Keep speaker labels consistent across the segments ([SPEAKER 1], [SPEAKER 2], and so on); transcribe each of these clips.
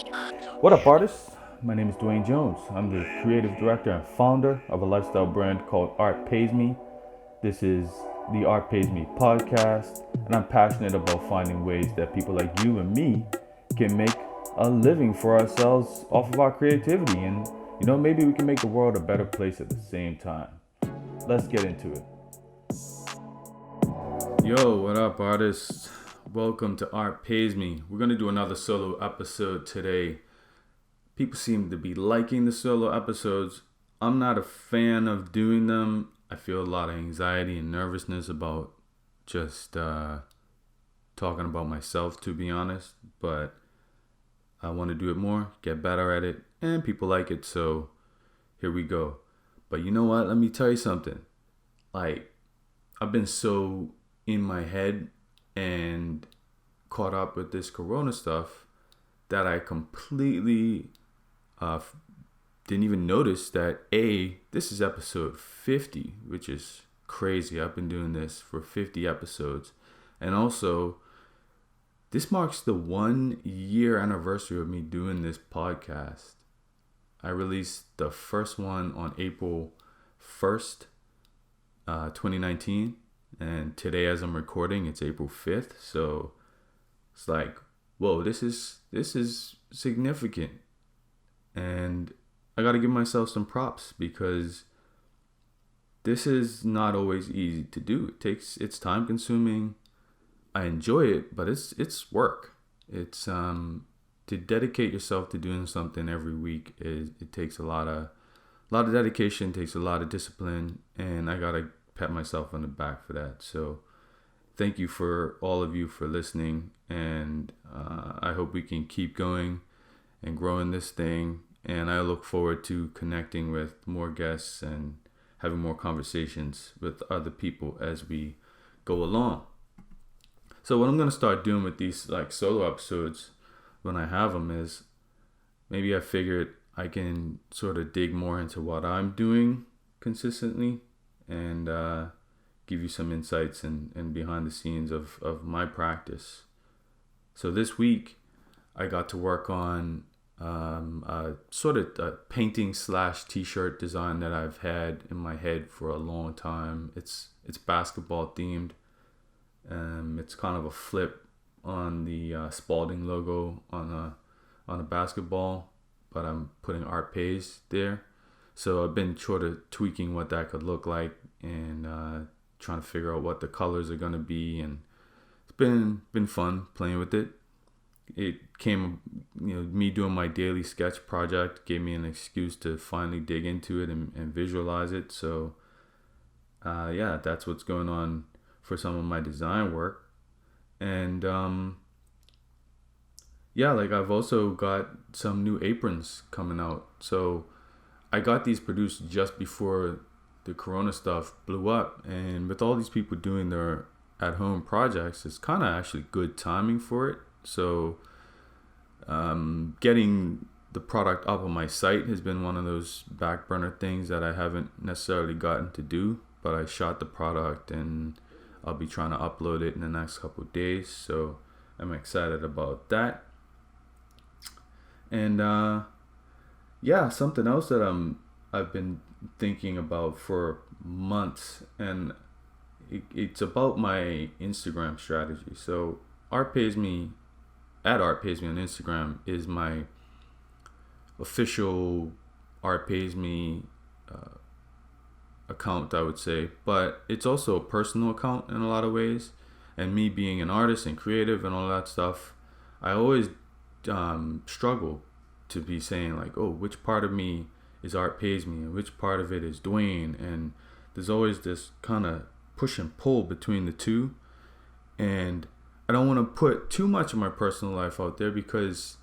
[SPEAKER 1] What up, artists? My name is Dwayne Jones. I'm the creative director and founder of a lifestyle brand called Art Pays Me. This is the Art Pays Me podcast, and I'm passionate about finding ways that people like you and me can make a living for ourselves off of our creativity. And, maybe we can make the world a better place at the same time. Let's get into it. Yo, what up, artists? Welcome to Art Pays Me. We're going to do another solo episode today. People seem to be liking the solo episodes. I'm not a fan of doing them. I feel a lot of anxiety and nervousness about just talking about myself, to be honest. But I want to do it more, get better at it, and people like it, so here we go. But you know what? Let me tell you something. I've been so in my head and caught up with this corona stuff that I completely didn't even notice that this is episode 50, which is crazy. I've been doing this for 50 episodes, and also this marks the 1 year anniversary of me doing this podcast. I released the first one on April 1st, 2019, and today as I'm recording it's April 5th, so it's like, whoa, this is significant. And I got to give myself some props because this is not always easy to do. It's time consuming. I enjoy it, but it's work. It's to dedicate yourself to doing something every week it takes a lot of dedication, takes a lot of discipline, and I got to pat myself on the back for that. So thank you for all of you for listening, and I hope we can keep going and growing this thing, and I look forward to connecting with more guests and having more conversations with other people as we go along. So what I'm going to start doing with these solo episodes when I have them is maybe I figured I can sort of dig more into what I'm doing consistently and give you some insights and behind the scenes of my practice. So this week I got to work on a sort of a painting / t-shirt design that I've had in my head for a long time. It's basketball themed. It's kind of a flip on the Spalding logo on a basketball, but I'm putting Art Pays there. So I've been sort of tweaking what that could look like and trying to figure out what the colors are going to be, and it's been fun playing with it. It came, me doing my daily sketch project gave me an excuse to finally dig into it and visualize it. So that's what's going on for some of my design work. And I've also got some new aprons coming out. So I got these produced just before the corona stuff blew up, and with all these people doing their at-home projects, it's kind of actually good timing for it. So getting the product up on my site has been one of those back burner things that I haven't necessarily gotten to do, but I shot the product and I'll be trying to upload it in the next couple of days, so I'm excited about that. And something else that I've been thinking about for months, and it's about my Instagram strategy. So Art Pays Me on Instagram is my official Art Pays Me account, I would say, but it's also a personal account in a lot of ways. And me being an artist and creative and all that stuff, I always struggle to be saying which part of me is Art Pays Me and which part of it is Dwayne, and there's always this kind of push and pull between the two, and I don't want to put too much of my personal life out there because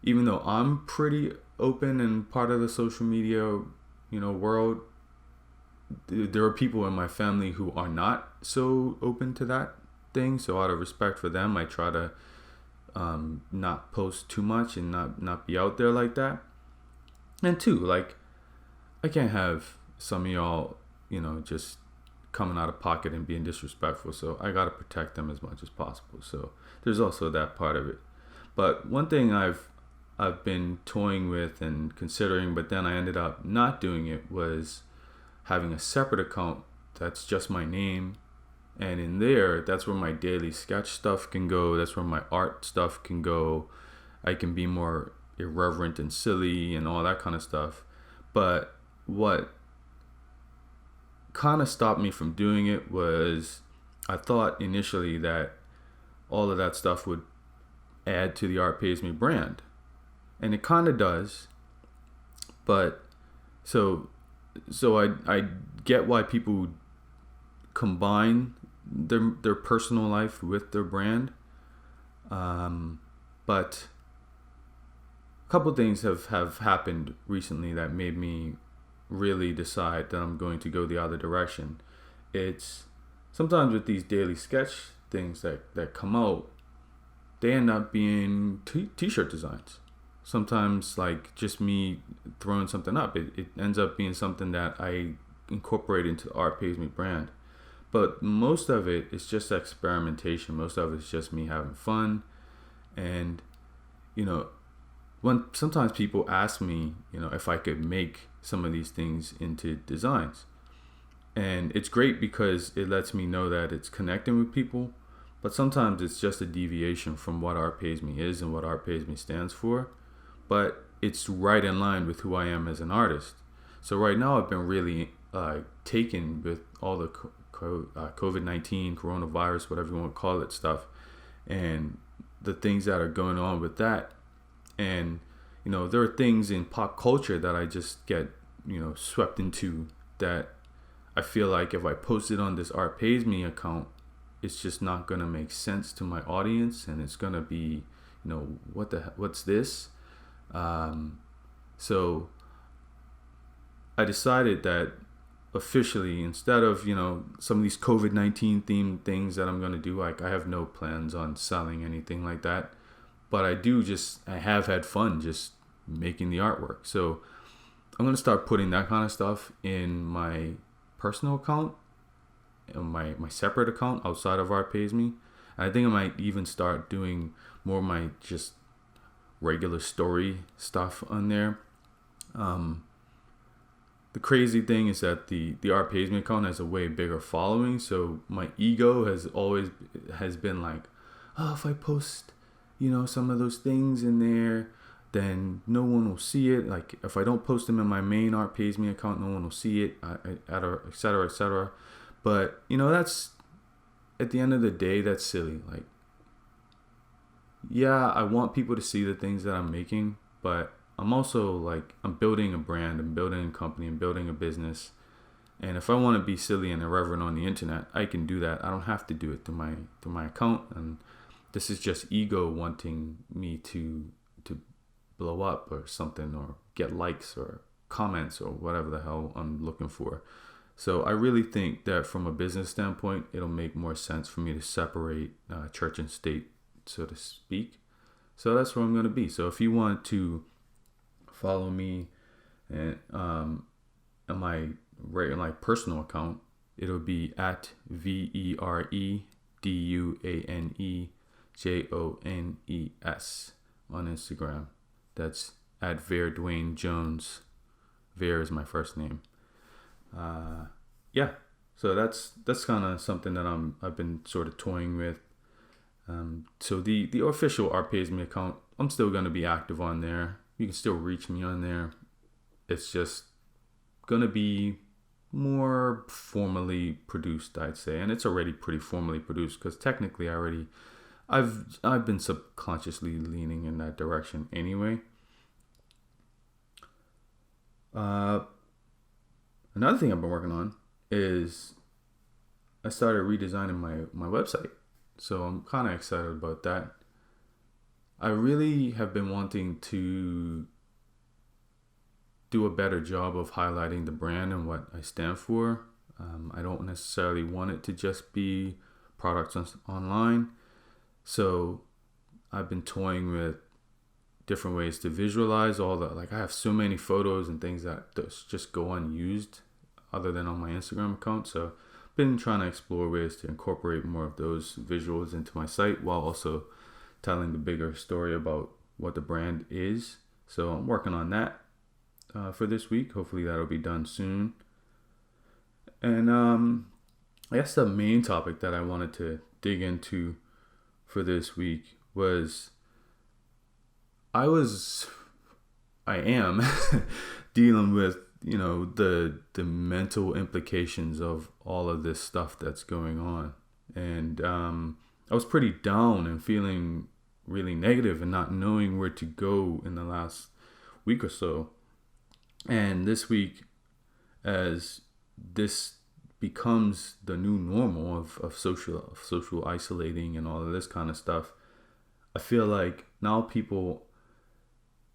[SPEAKER 1] even though I'm pretty open and part of the social media world, there are people in my family who are not so open to that thing. So out of respect for them, I try to not post too much and not be out there like that. And two, I can't have some of y'all just coming out of pocket and being disrespectful, so I gotta protect them as much as possible. So there's also that part of it. But one thing I've I've been toying with and considering, but then I ended up not doing it, was having a separate account that's just my name. And in there, that's where my daily sketch stuff can go. That's where my art stuff can go. I can be more irreverent and silly and all that kind of stuff. But what kind of stopped me from doing it was I thought initially that all of that stuff would add to the Art Pays Me brand. And it kind of does. But so I get why people combine their personal life with their brand. But a couple things have happened recently that made me really decide that I'm going to go the other direction. It's sometimes with these daily sketch things that come out, they end up being t-shirt designs. Sometimes like just me throwing something up, it ends up being something that I incorporate into the Art Pays Me brand. But most of it is just experimentation. Most of it is just me having fun. And, when sometimes people ask me, if I could make some of these things into designs. And it's great because it lets me know that it's connecting with people. But sometimes it's just a deviation from what Art Pays Me is and what Art Pays Me stands for. But it's right in line with who I am as an artist. So right now I've been really taken with all the COVID-19, coronavirus, whatever you want to call it stuff, and the things that are going on with that. And, there are things in pop culture that I just get, swept into that I feel like if I post it on this Art Pays Me account, it's just not going to make sense to my audience. And it's going to be, what's this? So I decided that officially, instead of some of these COVID-19 themed things that I'm going to do, like I have no plans on selling anything like that, but I have had fun just making the artwork. So I'm going to start putting that kind of stuff in my personal account, in my separate account outside of Art Pays Me. And I think I might even start doing more of my just regular story stuff on there. The crazy thing is that the Art Pays Me account has a way bigger following, so my ego has been like, oh, if I post, some of those things in there, then no one will see it. Like if I don't post them in my main Art Pays Me account, no one will see it, et cetera, et cetera. But that's, at the end of the day, that's silly. Like, yeah, I want people to see the things that I'm making, but I'm also like, I'm building a brand, I'm building a company, I'm building a business. And if I want to be silly and irreverent on the internet, I can do that. I don't have to do it through my account. And this is just ego wanting me to blow up or something, or get likes or comments or whatever the hell I'm looking for. So I really think that from a business standpoint, it'll make more sense for me to separate church and state, so to speak. So that's where I'm going to be. So if you want to follow me and on my personal account, it'll be at VEREDUANEJONES on Instagram. That's at Ver Dwayne Jones. Ver is my first name. Yeah, so that's kind of something that I've been sort of toying with. So the official Art Pays Me account, I'm still going to be active on there. You can still reach me on there. It's just going to be more formally produced, I'd say. And it's already pretty formally produced because technically I've been subconsciously leaning in that direction anyway. Another thing I've been working on is I started redesigning my website. So I'm kind of excited about that. I really have been wanting to do a better job of highlighting the brand and what I stand for. I don't necessarily want it to just be products online. So I've been toying with different ways to visualize all the, I have so many photos and things that just go unused other than on my Instagram account. So I've been trying to explore ways to incorporate more of those visuals into my site while also telling the bigger story about what the brand is. So I'm working on that for this week. Hopefully that'll be done soon. And I guess the main topic that I wanted to dig into for this week was I am dealing with, the mental implications of all of this stuff that's going on. And I was pretty down and feeling really negative and not knowing where to go in the last week or so. And this week, as this becomes the new normal of social isolating and all of this kind of stuff, I feel like now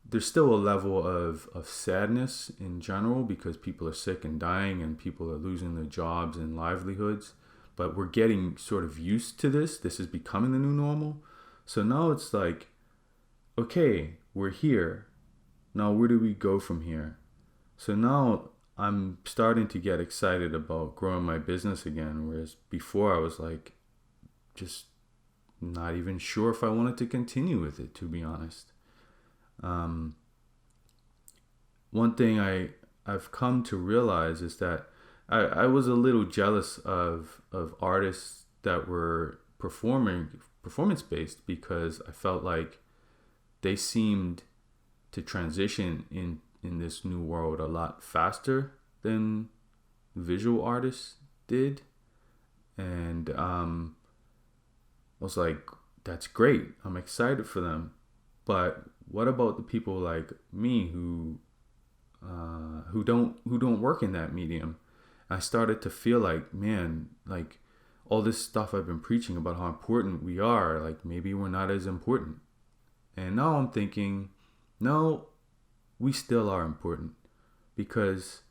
[SPEAKER 1] there's still a level of sadness in general because people are sick and dying and people are losing their jobs and livelihoods. But we're getting sort of used to this. This is becoming the new normal. So now it's like, okay, we're here. Now where do we go from here? So now I'm starting to get excited about growing my business again. Whereas before I was like, just not even sure if I wanted to continue with it, to be honest. One thing I've come to realize is that I was a little jealous of artists that were performance based because I felt like they seemed to transition in this new world a lot faster than visual artists did. And I was like, that's great. I'm excited for them. But what about the people like me who don't work in that medium? I started to feel like, man, like all this stuff I've been preaching about how important we are, like maybe we're not as important. And now I'm thinking, no, we still are important, because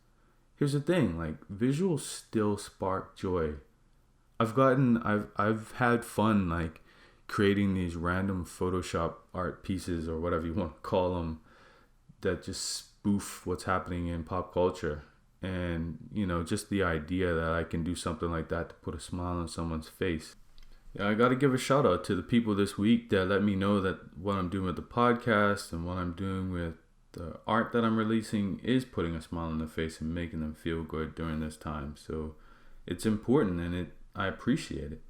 [SPEAKER 1] here's the thing, like visuals still spark joy. I've had fun like creating these random Photoshop art pieces or whatever you want to call them that just spoof what's happening in pop culture. And, just the idea that I can do something like that to put a smile on someone's face. Yeah, I got to give a shout out to the people this week that let me know that what I'm doing with the podcast and what I'm doing with the art that I'm releasing is putting a smile on their face and making them feel good during this time. So it's important, and I appreciate it.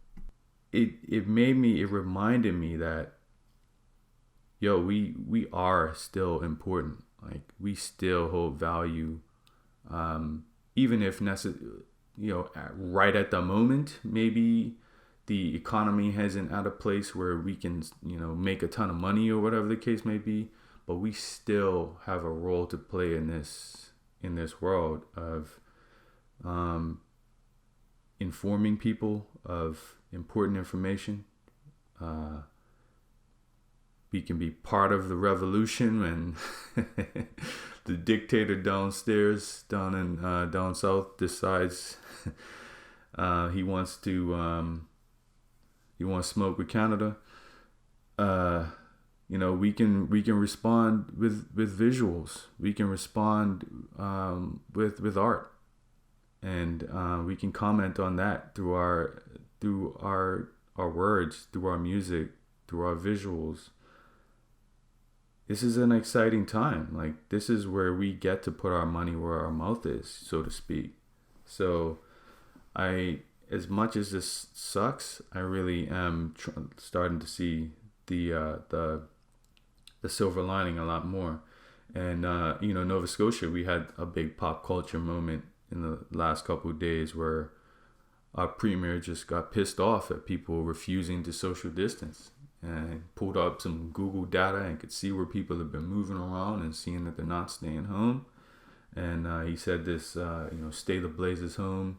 [SPEAKER 1] It reminded me that, we are still important. Like we still hold value. Even if right at the moment, maybe the economy isn't at a place where we can, make a ton of money or whatever the case may be, but we still have a role to play in this world of informing people of important information. We can be part of the revolution when the dictator down south decides he wants to smoke with Canada. We can respond with visuals. We can respond with art, and we can comment on that through our words, through our music, through our visuals. This is an exciting time. Like, this is where we get to put our money where our mouth is, so to speak. So as much as this sucks, I really am starting to see the silver lining a lot more. And, Nova Scotia, we had a big pop culture moment in the last couple of days where our premier just got pissed off at people refusing to social distance, and pulled up some Google data and could see where people have been moving around and seeing that they're not staying home. And he said this, stay the blazes home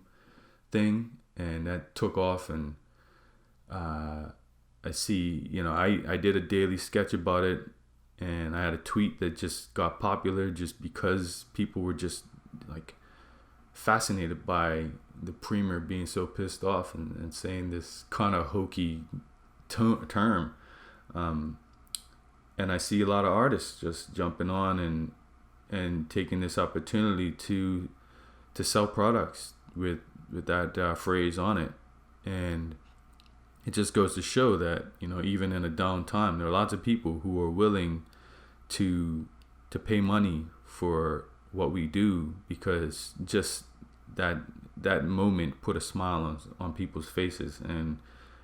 [SPEAKER 1] thing, and that took off. And I see, I did a daily sketch about it, and I had a tweet that just got popular just because people were just like fascinated by the premier being so pissed off and saying this kind of hokey term. And I see a lot of artists just jumping on and taking this opportunity to sell products with that phrase on it. And it just goes to show that, even in a down time, there are lots of people who are willing to pay money for what we do, because just that moment put a smile on people's faces. And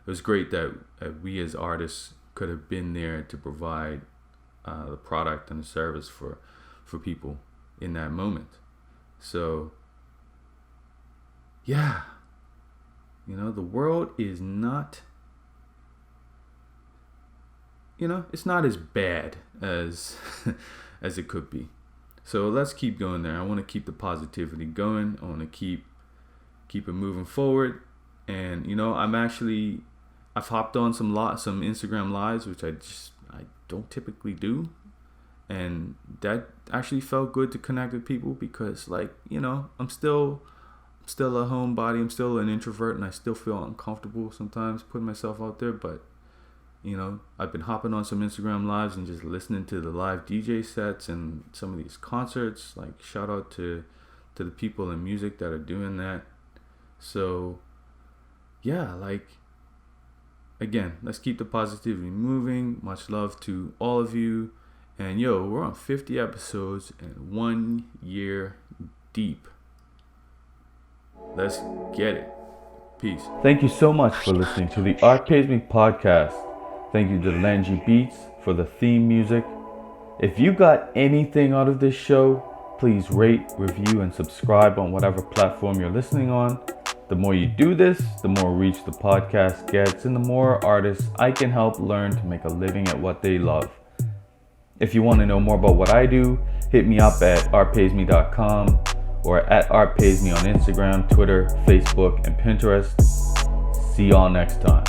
[SPEAKER 1] it was great that we as artists could have been there to provide the product and the service for people in that moment. So yeah, the world is not, it's not as bad as as it could be. So let's keep going there. I want to keep the positivity going. I want to keep it moving forward. And I've hopped on some Instagram lives, which I don't typically do, and that actually felt good to connect with people, because I'm still a homebody. I'm still an introvert, and I still feel uncomfortable sometimes putting myself out there. But I've been hopping on some Instagram lives and just listening to the live DJ sets and some of these concerts. Like, shout out to the people in music that are doing that. So yeah, again, let's keep the positivity moving. Much love to all of you. And we're on 50 episodes and 1 year deep. Let's get it. Peace. Thank you so much for listening to the Art Pays Me podcast. Thank you to Langy Beats for the theme music. If you got anything out of this show, please rate, review, and subscribe on whatever platform you're listening on. The more you do this, the more reach the podcast gets, and the more artists I can help learn to make a living at what they love. If you want to know more about what I do, hit me up at artpaysme.com or at artpaysme on Instagram, Twitter, Facebook, and Pinterest. See y'all next time.